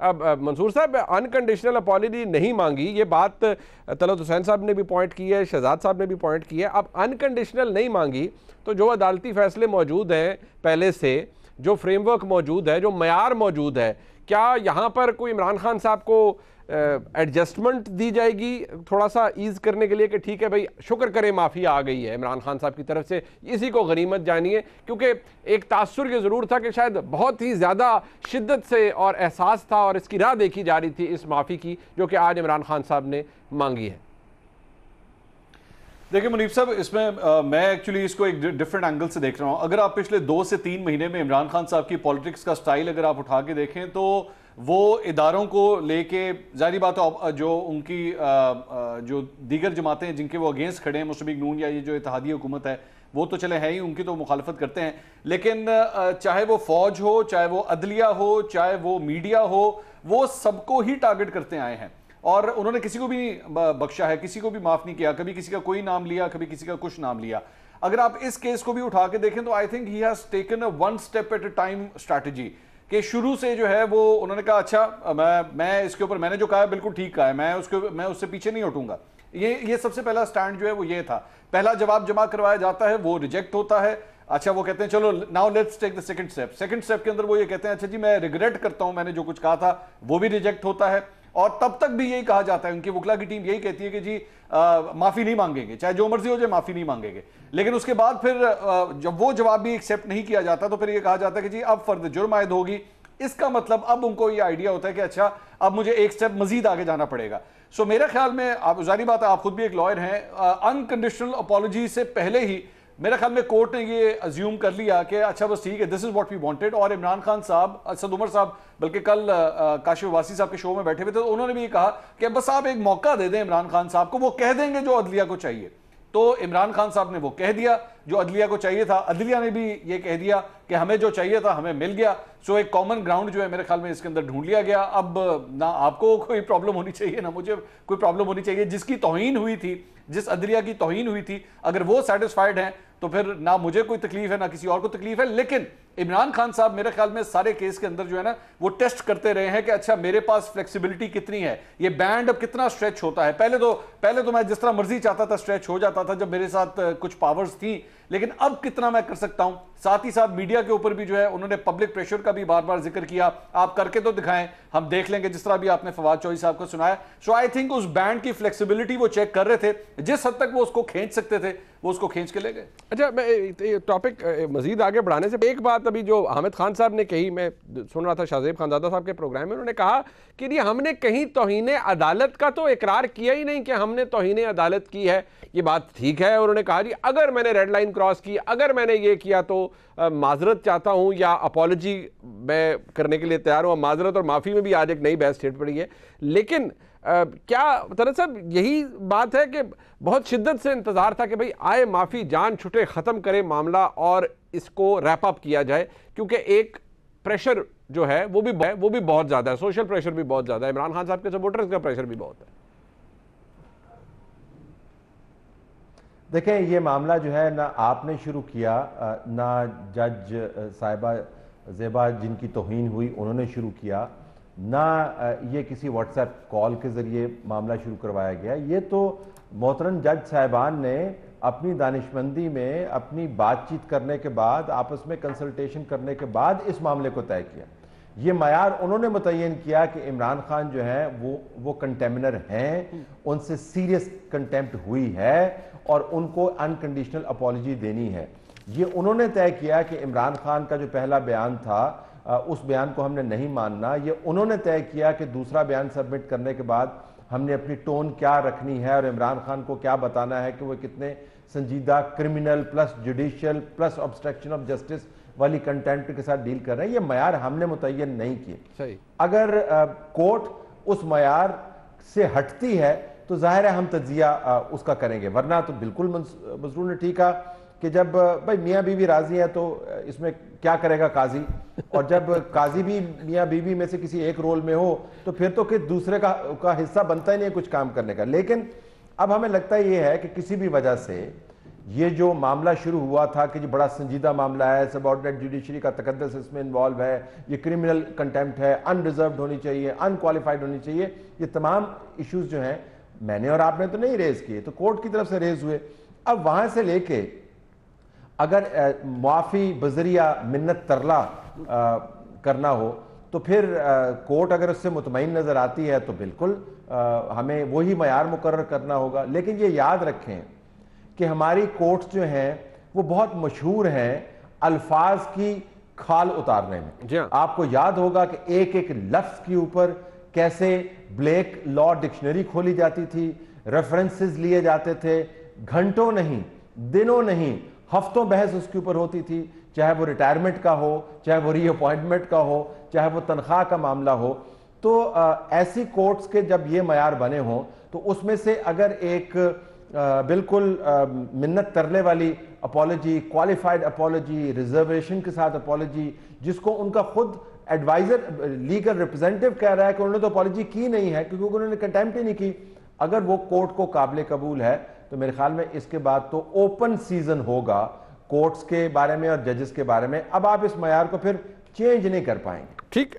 अब मंसूर साहब, unconditional apology नहीं मांगी, ये बात तलत हुसैन साहब ने भी पॉइंट की है, शहजाद साहब ने भी पॉइंट की है। अब अनकंडीशनल नहीं मांगी तो जो अदालती फैसले मौजूद हैं पहले से, जो फ्रेमवर्क मौजूद है, जो मयार मौजूद है, क्या यहाँ पर कोई इमरान खान साहब को एडजस्टमेंट दी जाएगी थोड़ा सा ईज करने के लिए कि ठीक है भाई, शुक्र करें माफ़ी आ गई है इमरान खान साहब की तरफ से, इसी को गनीमत जानिए? क्योंकि एक तासुर ये ज़रूर था कि शायद बहुत ही ज़्यादा शिद्दत से और एहसास था और इसकी राह देखी जा रही थी इस माफ़ी की, जो कि आज इमरान खान साहब ने मांगी है। देखिए मुनीब साहब, इसमें मैं एक्चुअली इसको एक डिफरेंट एंगल से देख रहा हूं। अगर आप पिछले 2 से 3 महीने में इमरान खान साहब की पॉलिटिक्स का स्टाइल अगर आप उठा के देखें तो वो इदारों को लेके, जाहिर बात है जो उनकी जो दीगर जमातें हैं जिनके वो अगेंस्ट खड़े हैं, मुस्लिम लीग नून या ये जो इत्तेहादी हुकूमत है, वो तो चले हैं ही, उनकी तो मुखालफत करते हैं, लेकिन चाहे वो फौज हो, चाहे वो अदलिया हो, चाहे वो मीडिया हो, वो सबको ही टारगेट करते आए हैं और उन्होंने किसी को भी बख्शा है, किसी को भी माफ नहीं किया, कभी किसी का कोई नाम लिया, कभी किसी का कुछ नाम लिया। अगर आप इस केस को भी उठा के देखें तो I think he has taken a one step at a time strategy, कि शुरू से जो है वो उन्होंने कहा अच्छा मैं इसके ऊपर मैंने जो कहा है बिल्कुल ठीक कहा है, मैं उससे पीछे नहीं हटूंगा। ये सबसे पहला स्टैंड जो है वो ये था। पहला जवाब जमा करवाया जाता है, वो रिजेक्ट होता है। अच्छा, वो कहते हैं चलो now let's take the second step. Second step के अंदर वो ये कहते हैं अच्छा जी मैं रिग्रेट करता हूं, मैंने जो कुछ कहा था, वो भी रिजेक्ट होता है। और तब तक भी यही कहा जाता है, उनकी वकला की टीम यही कहती है कि जी माफी नहीं मांगेंगे, चाहे जो मर्जी हो जाए माफी नहीं मांगेंगे। लेकिन उसके बाद फिर जब वो जवाब भी एक्सेप्ट नहीं किया जाता तो फिर ये कहा जाता है कि जी अब फर्द जुर्म आयद होगी। इसका मतलब अब उनको ये आइडिया होता है कि अच्छा अब मुझे एक स्टेप मजीद आगे जाना पड़ेगा। सो मेरे ख्याल में, आप जारी बात है आप खुद भी एक लॉयर हैं, अनकंडीशनल अपॉलजी से पहले ही मेरे ख्याल में कोर्ट ने ये अज्यूम कर लिया कि अच्छा बस ठीक है, this is what we wanted. और इमरान खान साहब, असद उमर साहब बल्कि कल काशिफ वासी साहब के शो में बैठे हुए थे तो उन्होंने भी ये कहा कि बस आप एक मौका दे दें इमरान खान साहब को, वो कह देंगे जो अदलिया को चाहिए। तो इमरान खान साहब ने वो कह दिया जो अदलिया को चाहिए था, अदलिया ने भी ये कह दिया कि हमें जो चाहिए था हमें मिल गया। सो एक कॉमन ग्राउंड जो है मेरे ख्याल में इसके अंदर ढूंढ लिया गया। अब ना आपको कोई प्रॉब्लम होनी चाहिए ना मुझे कोई प्रॉब्लम होनी चाहिए। जिसकी तौहीन हुई थी, जिस अदलिया की तौहीन हुई थी, अगर वो सेटिस्फाइड हैं तो फिर ना मुझे कोई तकलीफ है ना किसी और को तकलीफ है। लेकिन इमरान खान साहब मेरे ख्याल में सारे केस के अंदर जो है ना वो टेस्ट करते रहे हैं कि अच्छा मेरे पास फ्लेक्सिबिलिटी कितनी है, ये बैंड अब कितना स्ट्रेच होता है। पहले तो मैं जिस तरह मर्जी चाहता था स्ट्रेच हो जाता था जब मेरे साथ कुछ पावर्स थी, लेकिन अब कितना मैं कर सकता हूं। साथ ही साथ मीडिया के ऊपर भी जो है उन्होंने पब्लिक प्रेशर का भी बार बार जिक्र किया, आप करके तो दिखाएं, हम देख लेंगे, जिस तरह भी आपने फवाद चौधरी साहब को सुनाया। सो आई थिंक उस बैंड की फ्लेक्सिबिलिटी वो चेक कर रहे थे, जिस हद तक वो उसको खींच सकते थे वो उसको खींच के ले गए। अच्छा, मैं टॉपिक मजीद आगे बढ़ाने से एक बात अभी जो हामिद खान साहब ने कही, मैं सुन रहा था शाहजेब खानजादा साहब के प्रोग्राम में, उन्होंने कहा कि ये हमने कहीं तौहीन अदालत का तो इकरार किया ही नहीं कि हमने तौहीन अदालत की है। ये बात ठीक है। उन्होंने कहा जी अगर मैंने रेड लाइन क्रॉस की, अगर मैंने ये किया तो माजरत चाहता हूँ या अपॉलजी मैं करने के लिए तैयार हूँ। माजरत और माफ़ी में भी आज एक नई बहस छिड़ पड़ी है। लेकिन क्या तरह साहब यही बात है कि बहुत शिद्दत से इंतज़ार था कि भाई आए माफ़ी, जान छुटे, ख़त्म करे मामला और इसको रैप अप किया जाए, क्योंकि एक प्रेशर जो है वो भी बहुत ज़्यादा है, सोशल प्रेशर भी बहुत ज़्यादा है, इमरान खान साहब के सपोर्टर्स का प्रेशर भी बहुत है। देखें, ये मामला जो है ना आपने शुरू किया, ना जज साहिबा ज़ेबा जिनकी तौहीन हुई उन्होंने शुरू किया, ना ये किसी व्हाट्सएप कॉल के ज़रिए मामला शुरू करवाया गया। ये तो मोहतरम जज साहिबान ने अपनी दानिशमंदी में अपनी बातचीत करने के बाद, आपस में कंसल्टेशन करने के बाद इस मामले को तय किया। ये मयार उन्होंने मुतय्यन किया कि इमरान खान जो है वो कंटेमिनर हैं, उनसे सीरियस कंटेम्प्ट हुई है और उनको अनकंडीशनल अपॉलजी देनी है। ये उन्होंने तय किया कि इमरान खान का जो पहला बयान था उस बयान को हमने नहीं मानना। ये उन्होंने तय किया कि दूसरा बयान सबमिट करने के बाद हमने अपनी टोन क्या रखनी है और इमरान खान को क्या बताना है कि वो कितने संजीदा criminal plus judicial plus obstruction of justice वाली कंटेंट के साथ डील कर रहे हैं। ये मयार हमने मुतय्यन नहीं किए। अगर कोर्ट उस मयार से हटती है तो जाहिर है हम तज्जिया उसका करेंगे, वरना तो बिल्कुल मजरूर ने ठीक कहा कि जब भाई मियाँ बीवी राजी है तो इसमें क्या करेगा काजी, और जब काजी भी मियाँ बीवी में से किसी एक रोल में हो तो फिर तो कि दूसरे का हिस्सा बनता ही नहीं है कुछ काम करने का। लेकिन अब हमें लगता ये है कि किसी भी वजह से ये जो मामला शुरू हुआ था कि जो बड़ा संजीदा मामला है, सबऑर्डिनेट जुडिशरी का तकद्दस इसमें इन्वॉल्व है, ये क्रिमिनल कंटेम्प्ट है, अनरिजर्व्ड होनी चाहिए, अनक्वालिफाइड होनी चाहिए, ये तमाम इश्यूज जो हैं मैंने और आपने तो नहीं रेज किए, तो कोर्ट की तरफ से रेज हुए। अब वहां से लेके अगर मुआफी बजरिया मिन्नत तरला करना हो तो फिर कोर्ट अगर उससे मुतमईन नजर आती है तो बिल्कुल हमें वही मयार मुकर्रर करना होगा। लेकिन ये याद रखें कि हमारी कोर्ट्स जो हैं वो बहुत मशहूर हैं अल्फाज की खाल उतारने में। आपको याद होगा कि एक एक लफ्ज के ऊपर कैसे ब्लैक लॉ डिक्शनरी खोली जाती थी, रेफरेंसेस लिए जाते थे, घंटों नहीं, दिनों नहीं, हफ्तों बहस उसके ऊपर होती थी, चाहे वो रिटायरमेंट का हो, चाहे वो रीअपॉइंटमेंट का हो, चाहे वो तनख्वाह का मामला हो। तो ऐसी कोर्ट्स के जब ये मयार बने हों तो उसमें से अगर एक बिल्कुल मिन्नत तरले वाली अपॉलॉजी, क्वालिफाइड अपॉलॉजी, रिजर्वेशन के साथ अपॉलॉजी, जिसको उनका खुद एडवाइजर लीगल रिप्रेजेंटेटिव कह रहा है कि उन्होंने तो अपॉलॉजी की नहीं है क्योंकि उन्होंने कंटेम्प्ट ही नहीं की, अगर वो कोर्ट को काबिल कबूल है तो मेरे ख्याल में इसके बाद तो ओपन सीजन होगा कोर्ट्स के बारे में और जजेस के बारे में। अब आप इस मयार को फिर चेंज नहीं कर पाएंगे। ठीक।